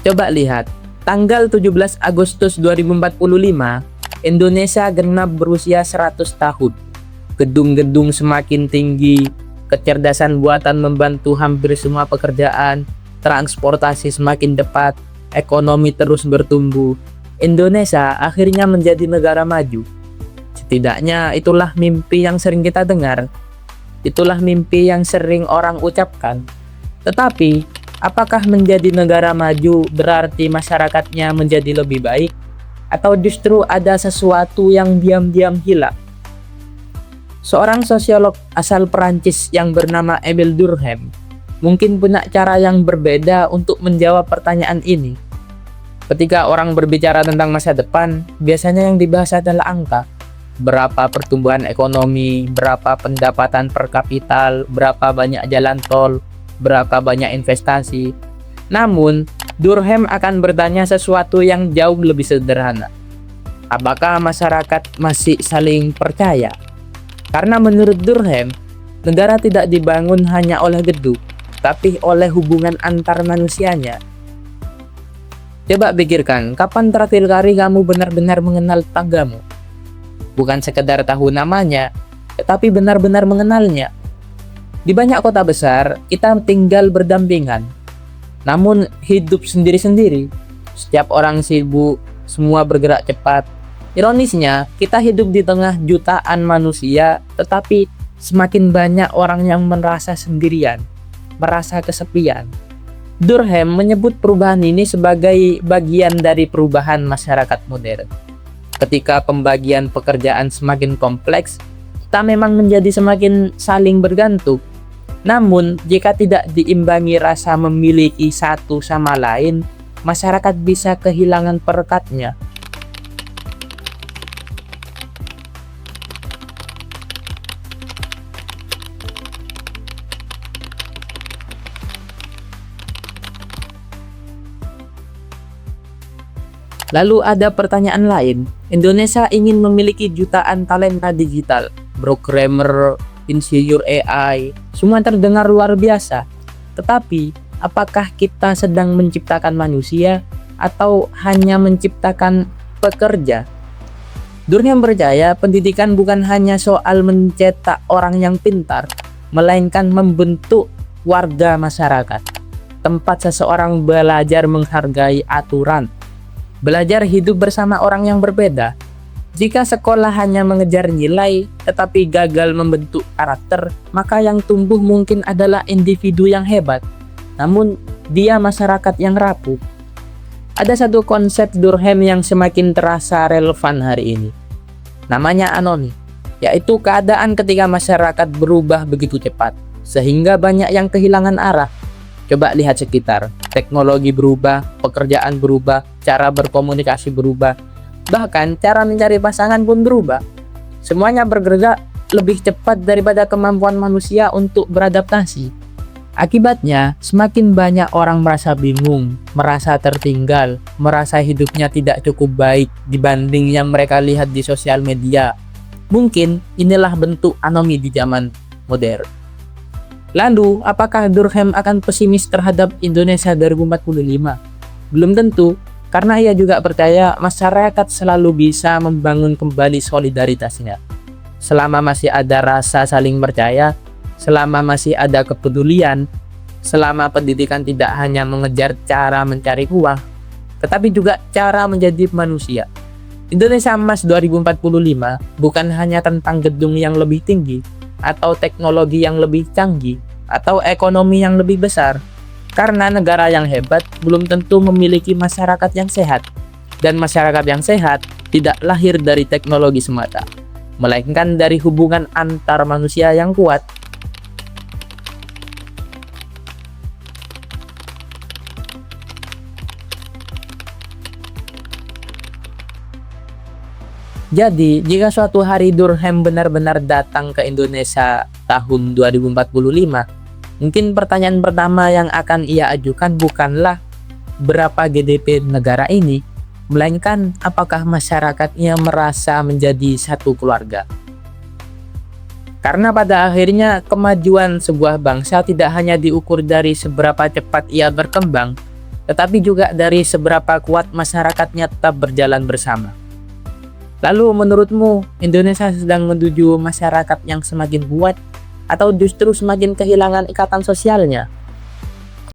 Coba lihat, tanggal 17 Agustus 2045, Indonesia genap berusia 100 tahun. Gedung-gedung semakin tinggi, kecerdasan buatan membantu hampir semua pekerjaan, transportasi semakin cepat, ekonomi terus bertumbuh. Indonesia akhirnya menjadi negara maju. Setidaknya itulah mimpi yang sering kita dengar. Itulah mimpi yang sering orang ucapkan. Tetapi, apakah menjadi negara maju berarti masyarakatnya menjadi lebih baik? Atau justru ada sesuatu yang diam-diam hilang? Seorang sosiolog asal Perancis yang bernama Émile Durkheim mungkin punya cara yang berbeda untuk menjawab pertanyaan ini. Ketika orang berbicara tentang masa depan, biasanya yang dibahas adalah angka. Berapa pertumbuhan ekonomi, berapa pendapatan per kapital, berapa banyak jalan tol, berapa banyak investasi. Namun, Durkheim akan bertanya sesuatu yang jauh lebih sederhana. Apakah masyarakat masih saling percaya? Karena menurut Durkheim, negara tidak dibangun hanya oleh gedung, tapi oleh hubungan antar manusianya. Coba pikirkan, kapan terakhir kali kamu benar-benar mengenal tetanggamu? Bukan sekedar tahu namanya, tetapi benar-benar mengenalnya. Di banyak kota besar, kita tinggal berdampingan, namun hidup sendiri-sendiri. Setiap orang sibuk, semua bergerak cepat. Ironisnya, kita hidup di tengah jutaan manusia, tetapi semakin banyak orang yang merasa sendirian, merasa kesepian. Durkheim menyebut perubahan ini sebagai bagian dari perubahan masyarakat modern. Ketika pembagian pekerjaan semakin kompleks, kita memang menjadi semakin saling bergantung. Namun, jika tidak diimbangi rasa memiliki satu sama lain, masyarakat bisa kehilangan perekatnya. Lalu ada pertanyaan lain, Indonesia ingin memiliki jutaan talenta digital, programmer, insinyur AI, semua terdengar luar biasa. Tetapi, apakah kita sedang menciptakan manusia atau hanya menciptakan pekerja? Durkheim percaya pendidikan bukan hanya soal mencetak orang yang pintar, melainkan membentuk warga masyarakat. Tempat seseorang belajar menghargai aturan, belajar hidup bersama orang yang berbeda. Jika sekolah hanya mengejar nilai tetapi gagal membentuk karakter, maka yang tumbuh mungkin adalah individu yang hebat, namun dia masyarakat yang rapuh. Ada satu konsep Durkheim yang semakin terasa relevan hari ini. Namanya anomi, yaitu keadaan ketika masyarakat berubah begitu cepat, sehingga banyak yang kehilangan arah. Coba lihat sekitar, teknologi berubah, pekerjaan berubah, cara berkomunikasi berubah, bahkan cara mencari pasangan pun berubah. Semuanya bergerak lebih cepat daripada kemampuan manusia untuk beradaptasi. Akibatnya, semakin banyak orang merasa bingung, merasa tertinggal, merasa hidupnya tidak cukup baik dibanding yang mereka lihat di sosial media. Mungkin inilah bentuk anomi di zaman modern. Lalu, apakah Durkheim akan pesimis terhadap Indonesia 2045? Belum tentu, karena ia juga percaya masyarakat selalu bisa membangun kembali solidaritasnya. Selama masih ada rasa saling percaya, selama masih ada kepedulian, selama pendidikan tidak hanya mengejar cara mencari uang, tetapi juga cara menjadi manusia. Indonesia Emas 2045 bukan hanya tentang gedung yang lebih tinggi, atau teknologi yang lebih canggih, atau ekonomi yang lebih besar. Karena negara yang hebat belum tentu memiliki masyarakat yang sehat. Dan masyarakat yang sehat tidak lahir dari teknologi semata, melainkan dari hubungan antar manusia yang kuat. Jadi, jika suatu hari Durkheim benar-benar datang ke Indonesia tahun 2045, mungkin pertanyaan pertama yang akan ia ajukan bukanlah berapa GDP negara ini, melainkan apakah masyarakatnya merasa menjadi satu keluarga. Karena pada akhirnya kemajuan sebuah bangsa tidak hanya diukur dari seberapa cepat ia berkembang, tetapi juga dari seberapa kuat masyarakatnya tetap berjalan bersama. Lalu menurutmu, Indonesia sedang menuju masyarakat yang semakin kuat atau justru semakin kehilangan ikatan sosialnya?